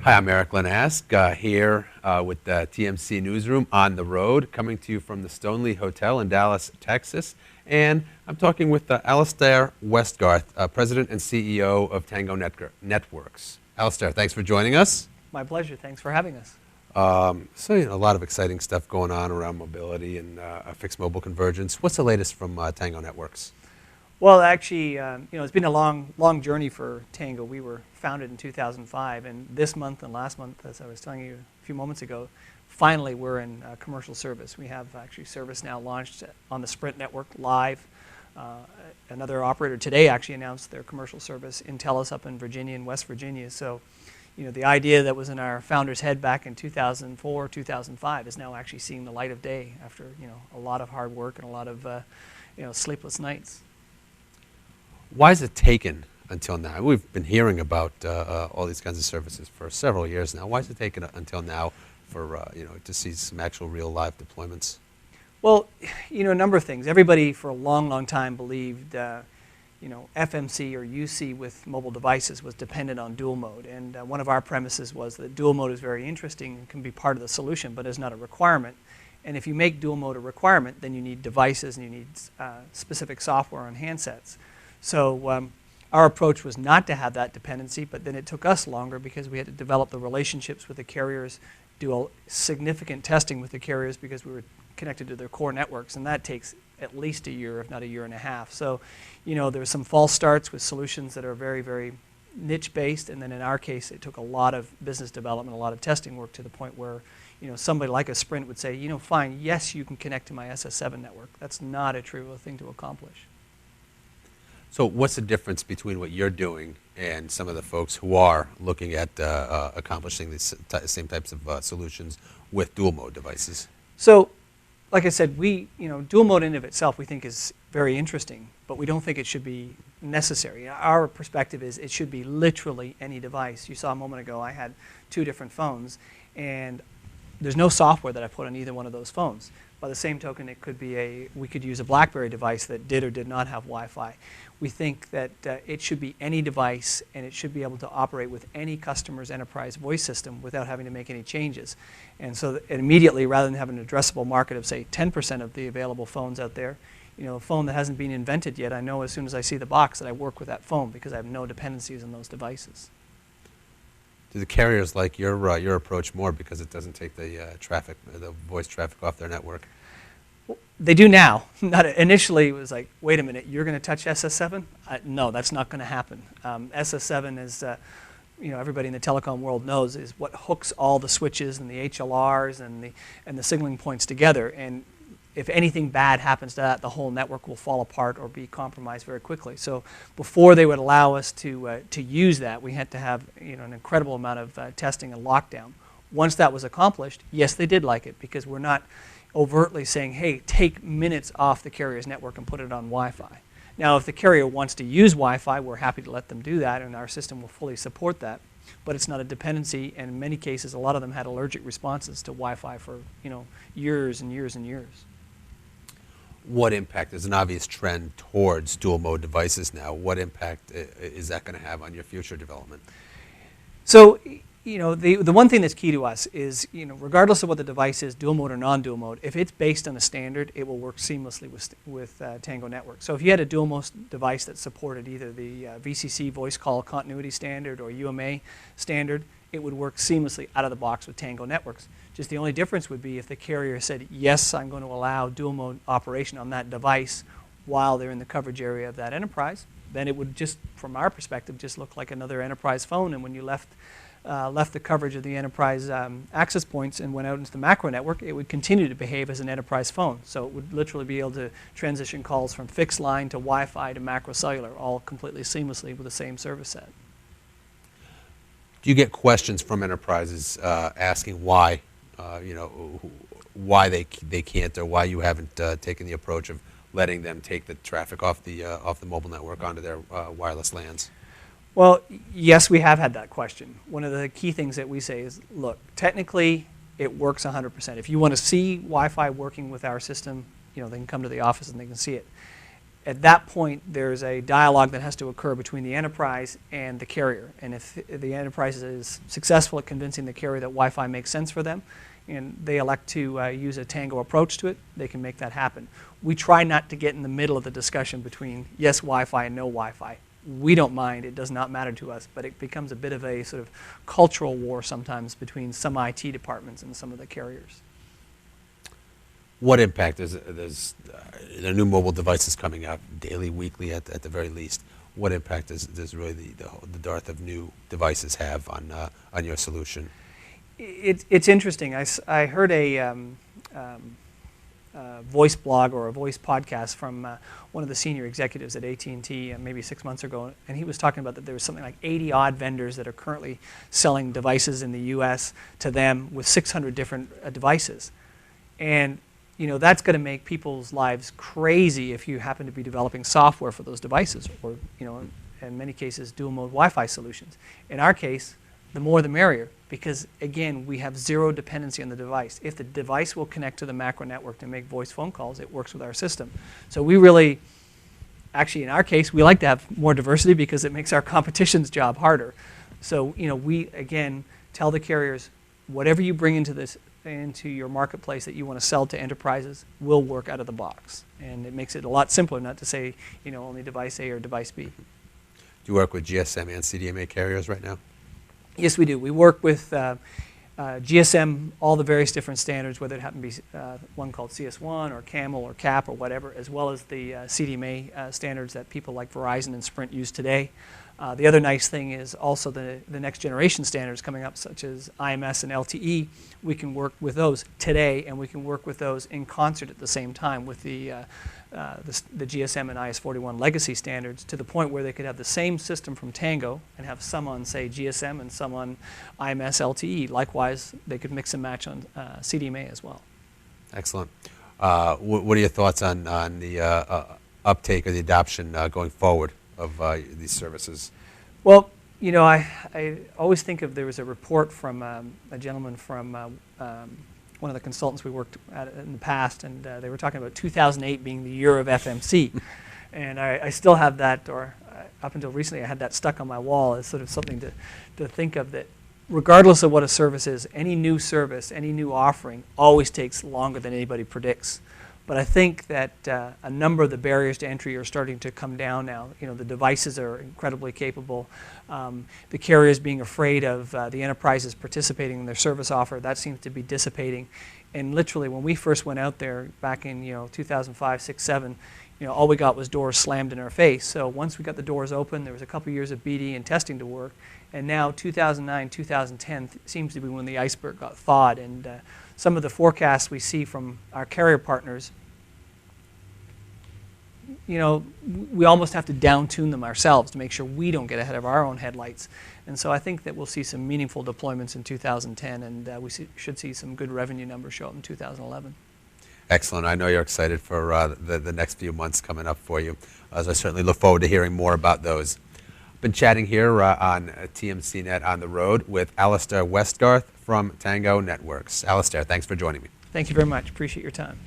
Hi, I'm Erik Linask, here with the TMC Newsroom on the road, coming to you from the Stoneleigh Hotel in Dallas, Texas. And I'm talking with Alastair Westgarth, President and CEO of Tango Networks. Alastair, thanks for joining us. My pleasure. Thanks for having us. A lot of exciting stuff going on around mobility and fixed mobile convergence. What's the latest from Tango Networks? Well, actually, it's been a long journey for Tango. We were founded in 2005, and this month and last month, as I was telling you a few moments ago, finally we're in commercial service. We have actually service now launched on the Sprint network live. Another operator today actually announced their commercial service, Intellis up in Virginia and West Virginia. So, the idea that was in our founder's head back in 2004, 2005 is now actually seeing the light of day after, a lot of hard work and a lot of, sleepless nights. Why has it taken until now? We've been hearing about all these kinds of services for several years now. Why has it taken until now for to see some actual real live deployments? Well, a number of things. Everybody for a long time believed FMC or UC with mobile devices was dependent on dual mode, and one of our premises was that dual mode is very interesting and can be part of the solution, but is not a requirement. And if you make dual mode a requirement, then you need devices and you need specific software on handsets. So our approach was not to have that dependency, but then it took us longer because we had to develop the relationships with the carriers, do significant testing with the carriers because we were connected to their core networks, and that takes at least a year, if not a year and a half. So, there were some false starts with solutions that are very, very niche-based, and then in our case, it took a lot of business development, a lot of testing work to the point where, somebody like a Sprint would say, fine, yes, you can connect to my SS7 network. That's not a trivial thing to accomplish. So what's the difference between what you're doing and some of the folks who are looking at accomplishing these same types of solutions with dual mode devices? So, like I said, dual mode in of itself we think is very interesting, but we don't think it should be necessary. Our perspective is it should be literally any device. You saw a moment ago I had two different phones, and there's no software that I put on either one of those phones. By the same token, we could use a BlackBerry device that did or did not have Wi-Fi. We think that it should be any device, and it should be able to operate with any customer's enterprise voice system without having to make any changes. And so immediately, rather than having an addressable market of, say, 10% of the available phones out there, a phone that hasn't been invented yet, I know as soon as I see the box that I work with that phone because I have no dependencies on those devices. Do the carriers like your approach more because it doesn't take the voice traffic off their network? They do now. Initially, it was like, wait a minute, you're going to touch SS7? No, that's not going to happen. SS7 is, everybody in the telecom world knows, is what hooks all the switches and the HLRs and the signaling points together. And if anything bad happens to that, the whole network will fall apart or be compromised very quickly. So before they would allow us to use that, we had to have an incredible amount of testing and lockdown. Once that was accomplished, yes, they did like it because we're not overtly saying, hey, take minutes off the carrier's network and put it on Wi-Fi. Now, if the carrier wants to use Wi-Fi, we're happy to let them do that, and our system will fully support that. But it's not a dependency, and in many cases, a lot of them had allergic responses to Wi-Fi for years and years and years. What impact? There's an obvious trend towards dual mode devices now. What impact is that going to have on your future development? So, the one thing that's key to us is, regardless of what the device is, dual mode or non-dual mode, if it's based on a standard, it will work seamlessly with Tango Network. So if you had a dual mode device that supported either the VCC voice call continuity standard or UMA standard, it would work seamlessly out of the box with Tango Networks. Just the only difference would be if the carrier said, yes, I'm going to allow dual mode operation on that device while they're in the coverage area of that enterprise, then it would just, from our perspective, just look like another enterprise phone. And when you left the coverage of the enterprise access points and went out into the macro network, it would continue to behave as an enterprise phone. So it would literally be able to transition calls from fixed line to Wi-Fi to macro cellular, all completely seamlessly with the same service set. Do you get questions from enterprises asking why, why they can't, or why you haven't taken the approach of letting them take the traffic off the mobile network onto their wireless LANs? Well, yes, we have had that question. One of the key things that we say is, look, technically it works 100%. If you want to see Wi-Fi working with our system, they can come to the office and they can see it. at that point, there's a dialogue that has to occur between the enterprise and the carrier. And if the enterprise is successful at convincing the carrier that Wi-Fi makes sense for them, and they elect to use a Tango approach to it, they can make that happen. We try not to get in the middle of the discussion between yes Wi-Fi and no Wi-Fi. We don't mind, it does not matter to us, but it becomes a bit of a sort of cultural war sometimes between some IT departments and some of the carriers. What impact there are new mobile devices coming out daily, weekly at the very least. What impact does really the dearth of new devices have on your solution? It's interesting. I heard a voice blog or a voice podcast from one of the senior executives at AT&T maybe 6 months ago, and he was talking about that there was something like 80 odd vendors that are currently selling devices in the US to them with 600 different devices. And you know, that's going to make people's lives crazy if you happen to be developing software for those devices, or, you know, in many cases, dual mode Wi-Fi solutions. In our case, the more the merrier, because again, we have zero dependency on the device. If the device will connect to the macro network to make voice phone calls, it works with our system. So we really, actually in our case, we like to have more diversity because it makes our competition's job harder. So, you know, we again tell the carriers, whatever you bring into your marketplace that you want to sell to enterprises will work out of the box. And it makes it a lot simpler not to say, you know, only device A or device B. Do you work with GSM and CDMA carriers right now? Yes, we do. We work with GSM, all the various different standards, whether it happen to be one called CS1 or Camel or CAP or whatever, as well as the CDMA standards that people like Verizon and Sprint use today. The other nice thing is also the next generation standards coming up, such as IMS and LTE. We can work with those today, and we can work with those in concert at the same time with the GSM and IS-41 legacy standards, to the point where they could have the same system from Tango and have some on, say, GSM and some on IMS LTE. Likewise, they could mix and match on CDMA as well. Excellent. What are your thoughts on the uptake or the adoption going forward of these services? Well, you know, I always think of, there was a report from a gentleman from one of the consultants we worked at in the past, and they were talking about 2008 being the year of FMC. And I still have that, or up until recently I had that stuck on my wall as sort of something to think of, that regardless of what a service is, any new service, any new offering always takes longer than anybody predicts. But I think that a number of the barriers to entry are starting to come down now. You know, the devices are incredibly capable. The carriers being afraid of the enterprises participating in their service offer, that seems to be dissipating. And literally, when we first went out there back in 2005, 6, 7, all we got was doors slammed in our face. So once we got the doors open, there was a couple years of BD and testing to work. And now 2009, 2010 seems to be when the iceberg got thawed. And some of the forecasts we see from our carrier partners, we almost have to down-tune them ourselves to make sure we don't get ahead of our own headlights. And so I think that we'll see some meaningful deployments in 2010, and we should see some good revenue numbers show up in 2011. Excellent. I know you're excited for the next few months coming up for you, as I certainly look forward to hearing more about those. I've been chatting here on TMCnet on the road with Alastair Westgarth from Tango Networks. Alastair, thanks for joining me. Thank you very much. Appreciate your time.